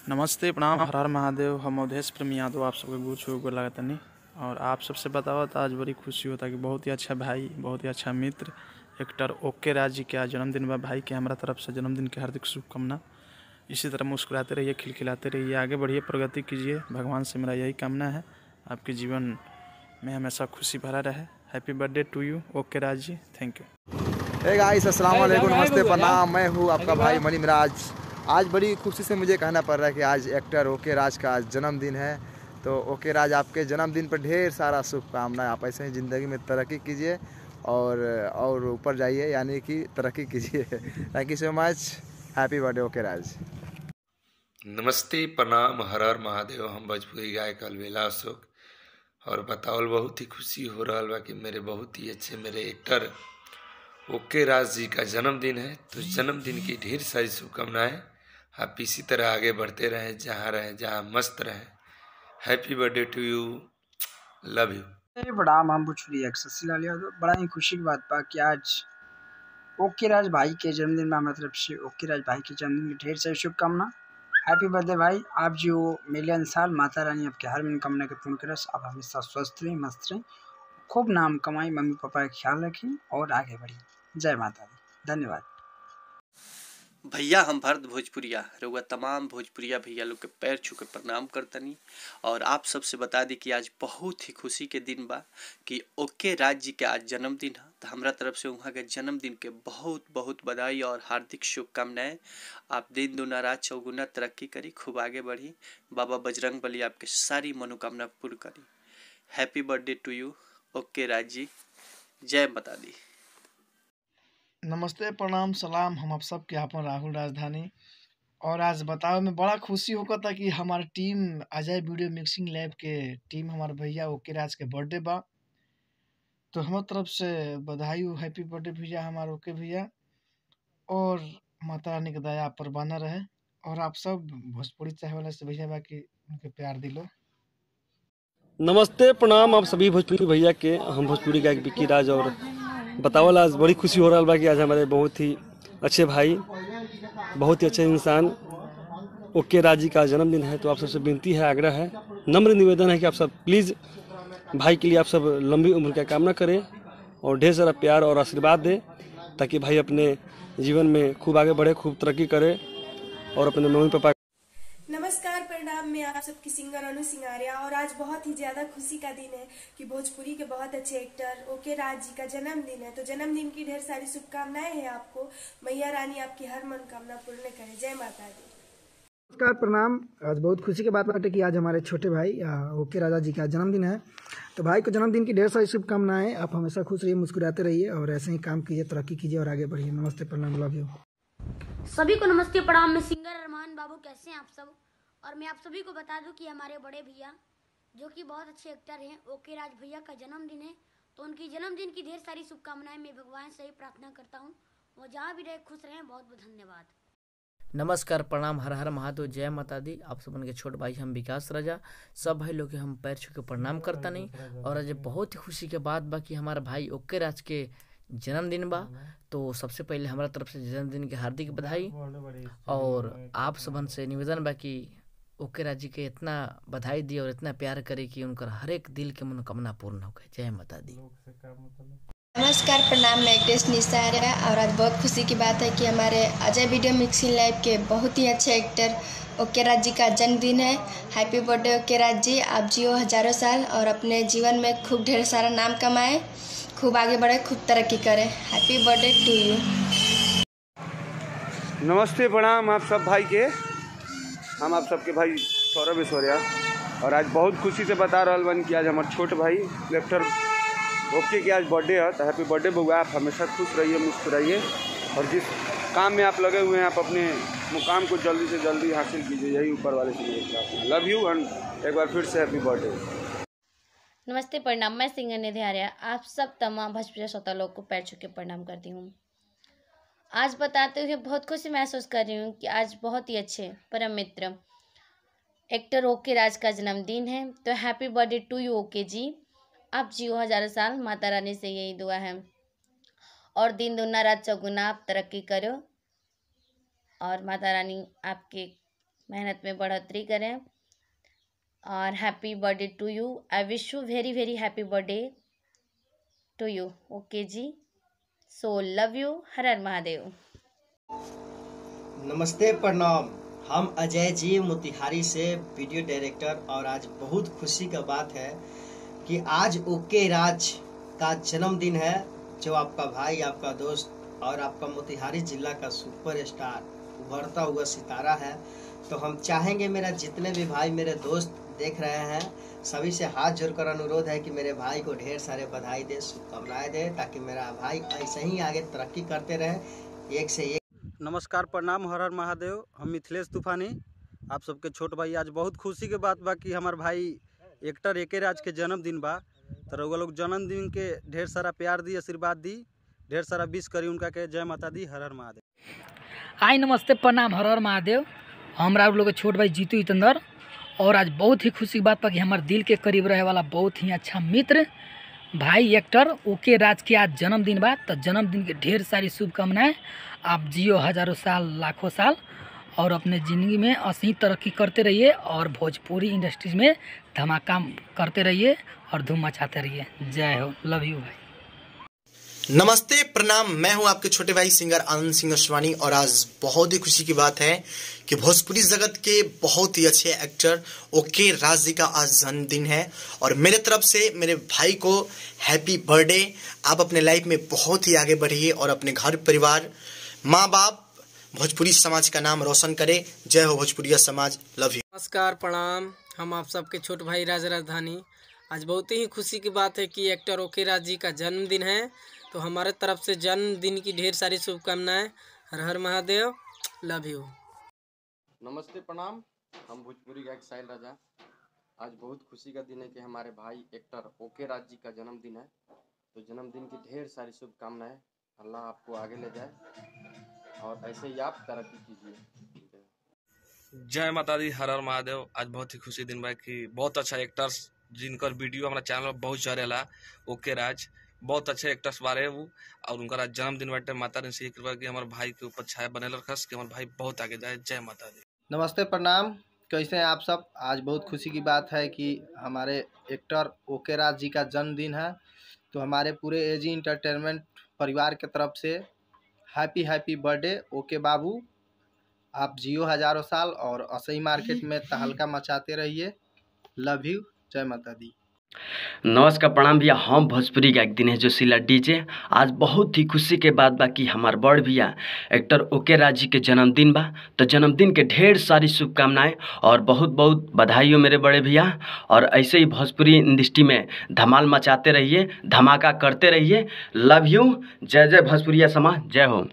नमस्ते प्रणाम हर हर महादेव। हम अवधेश प्रेम यादव आप सबके गुरु छू को लागतनी। और आप सबसे बताओ तो आज बड़ी खुशी होता है कि बहुत ही अच्छा भाई, बहुत ही अच्छा मित्र एक्टर ओके राज जी के आज जन्मदिन बा। भाई के हमारा तरफ से जन्मदिन की हार्दिक शुभकामना। इसी तरह मुस्कुराते रहिए, खिलखिलाते रहिए, आगे बढ़िए, प्रगति कीजिए। भगवान से मेरा यही कामना है, आपके जीवन में हमेशा खुशी भरा रहे। Happy birthday to you okay Raj ji. Thank you. Hey guys, अस्सलाम वालेकुम, नमस्ते, प्रणाम। मैं हूँ आपका भाई मनी मिराज। आज बड़ी खुशी से मुझे कहना पड़ रहा है कि आज एक्टर ओके राज का आज जन्मदिन है। तो ओके राज, आपके जन्मदिन पर ढेर सारा शुभकामनाएं। आप ऐसे ही ज़िंदगी में तरक्की कीजिए और ऊपर जाइए, यानी कि तरक्की कीजिए। Thank you so much. Happy birthday okay Raj. नमस्ते प्रणाम हर हर महादेव। हम भोजपुरी गायक अलबेला अशोक। और बताओ, बहुत ही खुशी हो रहा बा कि मेरे बहुत ही अच्छे मेरे एक्टर ओके राज जी का जन्मदिन है। तो जन्मदिन की ढेर सारी शुभकामनाएं। आप इसी तरह आगे बढ़ते रहें, जहाँ मस्त रहें। Happy birthday to you, love you. प्रणाम। हम भोजपुरी एक्टर शशिलाल यादव। बड़ा ही खुशी की बात बा कि आज ओके राज भाई के जन्मदिन में हमारी तरफ से ओके राज भाई के जन्मदिन की ढेर सारी शुभकामना। हैप्पी बर्थडे भाई। आप जो मिलियन साल, माता रानी आपके हर मनोकामना के पूर्ण करे। आप हमेशा स्वस्थ रहें, मस्त रहें, खूब नाम कमाएं, मम्मी पापा का ख्याल रखें और आगे बढ़िए। जय माता दी। धन्यवाद भैया। हम भरत भोजपुरिया रउआ तमाम भोजपुरिया भैया लोग के पैर छू के प्रणाम करतनी। और आप सबसे बता दी कि आज बहुत ही खुशी के दिन बा कि ओके राज जी के आज जन्मदिन है। तो हमरा तरफ से वहाँ के जन्मदिन के बहुत बहुत बधाई और हार्दिक शुभकामनाएं। आप दिन दुना रात चौगुना तरक्की करी, खूब आगे बढ़ी। बाबा बजरंग बली आपके सारी मनोकामना पूर्ण करी। हैप्पी बर्थडे टू यू ओके राज जी। जय माता दी। नमस्ते प्रणाम सलाम। हम आप सबके अपन राहुल राजधानी। और आज बताओ में बड़ा खुशी होगा था कि हमारी team Ajay video mixing lab के टीम हमारे भैया ओके राज के बर्थडे बा। तो हमारे तरफ से बधाई हो। हैप्पी बर्थडे भैया, हमारे ओके भैया। और माता रानी की दया आप पर बना रहे। और आप सब भोजपुरी चाहे वाला से भैया बा कि उनके प्यार दिलो। नमस्ते प्रणाम आप सभी भोजपुरी भैया के। हम भोजपुरी गायक विक्की राज। और बतावल आज बड़ी खुशी हो रहा बा कि आज हमारे बहुत ही अच्छे भाई, बहुत ही अच्छे इंसान ओके राज जी का जन्मदिन है। तो आप सबसे विनती है, आग्रह है, नम्र निवेदन है कि आप सब प्लीज़ भाई के लिए आप सब लंबी उम्र का कामना करें और ढेर सारा प्यार और आशीर्वाद दें, ताकि भाई अपने जीवन में खूब आगे बढ़े, खूब तरक्की करे और अपने मम्मी पापा। नमस्कार प्रणाम। मैं आप सबकी सिंगर अनु सिंगारिया। और आज बहुत ही ज्यादा खुशी का दिन है कि भोजपुरी के बहुत अच्छे एक्टर ओके राज जी का जन्मदिन है। तो जन्मदिन की ढेर सारी शुभकामनाएं हैं आपको। मैया रानी आपकी हर मनोकामना पूर्ण करे। जय माता दी। नमस्कार प्रणाम। आज बहुत खुशी की बात बाटे कि आज हमारे छोटे भाई ओके राजा जी का जन्मदिन है। तो भाई को जन्मदिन की ढेर सारी शुभकामनाएं। आप हमेशा खुश रहिए, मुस्कुराते रहिए और ऐसे ही काम कीजिए, तरक्की कीजिए और आगे बढ़िए। नमस्ते प्रणाम, लव यू। सभी को नमस्ते प्रणाम। मैं सिंगर अरमान बाबू। कैसे हैं आप सब? और मैं आप सभी को बता दूं कि हमारे बड़े भैया जो कि बहुत अच्छे एक्टर हैं, ओके राज भैया का जन्मदिन है। तो उनकी जन्मदिन की ढेर सारी शुभकामनाएं। मैं भगवान से ही प्रार्थना करता हूं वो जहां भी रहे खुश रहें। बहुत बहुत धन्यवाद। नमस्कार प्रणाम हर हर महादेव। जय माता दी। आप सब उनके छोटे भाई हम विकास राजा। सब भाई लोग के हम पैर छू के प्रणाम करता नहीं। और आज बहुत ही खुशी के बात बा कि हमारा भाई ओके राज के जन्मदिन बा। तो सबसे पहले हमारा तरफ से जन्मदिन की हार्दिक बधाई। और आप सबन से निवेदन बा कि ओके राज जी के इतना बधाई दिए और इतना प्यार करे कि उनका हर एक दिल के मनोकामना पूर्ण हो गए। जय माता दी। नमस्कार प्रणाम। मैं एक्ट्रेस निशा आर्या। और आज बहुत खुशी की बात है कि हमारे अजय वीडियो मिक्सिंग लैब के बहुत ही अच्छे एक्टर ओके राज जी का जन्मदिन है। Happy birthday okay Raj ji. आप जियो हजारों साल और अपने जीवन में खूब ढेर सारा नाम कमाएं, खूब आगे बढ़े, खूब तरक्की करें। Happy birthday to you. नमस्ते प्रणाम आप सब भाई के। हम आप सबके भाई सौरभ ऐश्वर्या। और आज बहुत खुशी से बता रहा बन कि आज हमारे छोटे भाई एक्टर ओके की आज बर्थडे है। तो हैप्पी बर्थडे बउआ। आप हमेशा खुश रहिए, मुस्कुराइए और जिस काम में आप लगे हुए हैं आप अपने मुकाम को जल्दी से जल्दी हासिल कीजिए। यही ऊपर वाले से मेरी प्रार्थना। लव यू एंड एक बार फिर से हैप्पी बर्थडे। नमस्ते प्रणाम। मैं सिंगर निधि आर्या। आप सब तमाम भोजपुरी श्रोता लोग को पैर छू के प्रणाम करती हूँ। आज बताते हुए बहुत खुशी महसूस कर रही हूँ कि आज बहुत ही अच्छे परम मित्र एक्टर ओके राज का जन्मदिन है। तो happy birthday to you okay जी। आप जियो हजारों साल। माता रानी से यही दुआ है। और दिन दुना रात चौगुना आप तरक्की करो और माता रानी आपके मेहनत में बढ़ोतरी करें और happy birthday to you. I wish you very very happy birthday to you. Okay जी, सो लव यू। हर हर महादेव। नमस्ते, प्रणाम। हम अजय जी मोतिहारी से वीडियो डायरेक्टर, और आज बहुत खुशी का बात है कि आज ओके राज का जन्मदिन है, जो आपका भाई, आपका दोस्त और आपका मोतिहारी जिला का सुपरस्टार, उभरता हुआ सितारा है। तो हम चाहेंगे, मेरा जितने भी भाई मेरे दोस्त देख रहे हैं, सभी से हाथ जोड़कर अनुरोध है कि मेरे भाई को ढेर सारे बधाई दे, शुभकामनाएं दे, ताकि मेरा भाई ऐसे ही आगे तरक्की करते रहे, एक से एक। नमस्कार, प्रणाम, हर हर महादेव। हम मिथिलेश तूफानी, आप सबके छोट भाई। आज बहुत खुशी के बात बा कि हमार भाई एक्टर एके राज के जन्मदिन बा। तो रउआ लोग जन्मदिन के ढेर सारा प्यार दी, आशीर्वाद दी, ढेर सारा विश करी उनका के। जय माता दी, हर हर महादेव। आई नमस्ते, प्रणाम, हर हर महादेव। हमारा लोग के छोट भाई जीतू जितेंद्र, और आज बहुत ही खुशी की बात बा कि हमारे दिल के करीब रहे वाला बहुत ही अच्छा मित्र भाई एक्टर ओके राज के आज जन्मदिन बा। तो जन्मदिन के ढेर सारी शुभकामनाएं। आप जियो हजारों साल, लाखों साल, और अपने ज़िंदगी में ऐसे ही तरक्की करते रहिए और भोजपुरी इंडस्ट्रीज में धमाका करते रहिए और धूम मचाते रहिए। जय हो, लव यू भाई। नमस्ते, प्रणाम। मैं हूं आपके छोटे भाई सिंगर आनंद सिंह अश्वानी, और आज बहुत ही खुशी की बात है कि भोजपुरी जगत के बहुत ही अच्छे एक्टर ओके राज जी का आज जन्मदिन है। और मेरे तरफ से मेरे भाई को हैप्पी बर्थडे। आप अपने लाइफ में बहुत ही आगे बढ़िए और अपने घर परिवार, माँ बाप, भोजपुरी समाज का नाम रोशन करे। जय हो भोजपुरिया समाज, लव यू। नमस्कार, प्रणाम। हम आप सबके छोटे भाई राज राजधानी। आज बहुत ही खुशी की बात है कि एक्टर ओके राज जी का जन्मदिन है। तो हमारे तरफ से जन्मदिन की ढेर सारी शुभकामनाएं। हर हर महादेव, लव यू। नमस्ते, प्रणाम। हम भोजपुरी गायक साहिल राजा। आज बहुत खुशी का दिन है कि हमारे भाई एक्टर ओके राज जी का जन्मदिन है। तो जन्मदिन की ढेर सारी शुभकामनाएं। अल्लाह आपको आगे ले जाए और ऐसे ही आप तरक्की कीजिए। जय माता दी, हर हर महादेव। आज बहुत ही खुशी दिन बा कि बहुत अच्छा एक्टर्स जिनकर वीडियो हमारा चैनल पर बहुत चढ़ेला, ओके राज बहुत अच्छे एक्टर्स बारे वो, और उनका आज जन्मदिन बाटे। माता ने से कृपा कि हमारे भाई के ऊपर छाया बने रखस कि हमारे भाई बहुत आगे जाए। जय माता दी। नमस्ते, प्रणाम। कैसे हैं आप सब? आज बहुत खुशी की बात है कि हमारे एक्टर ओके राज जी का जन्मदिन है। तो हमारे पूरे एजी इंटरटेनमेंट परिवार के तरफ से हैप्पी बर्थडे ओके बाबू। आप जियो हजारों साल और असही मार्केट में तहलका मचाते रहिए। Love you. जय माता दी। नमस्कार, प्रणाम भैया। हम भोजपुरी गायक दिनेश जोशीला डीजे। आज बहुत ही खुशी के बात बा कि हमार बड़ भैया एक्टर ओके राज जी के जन्मदिन बा। तो जन्मदिन के ढेर सारी शुभकामनाएं और बहुत बहुत बधाई हो मेरे बड़े भैया। और ऐसे ही भोजपुरी इंडस्ट्री में धमाल मचाते रहिए, धमाका करते रहिए। Love you. जय जय भोजपुरिया समाज, जय हो।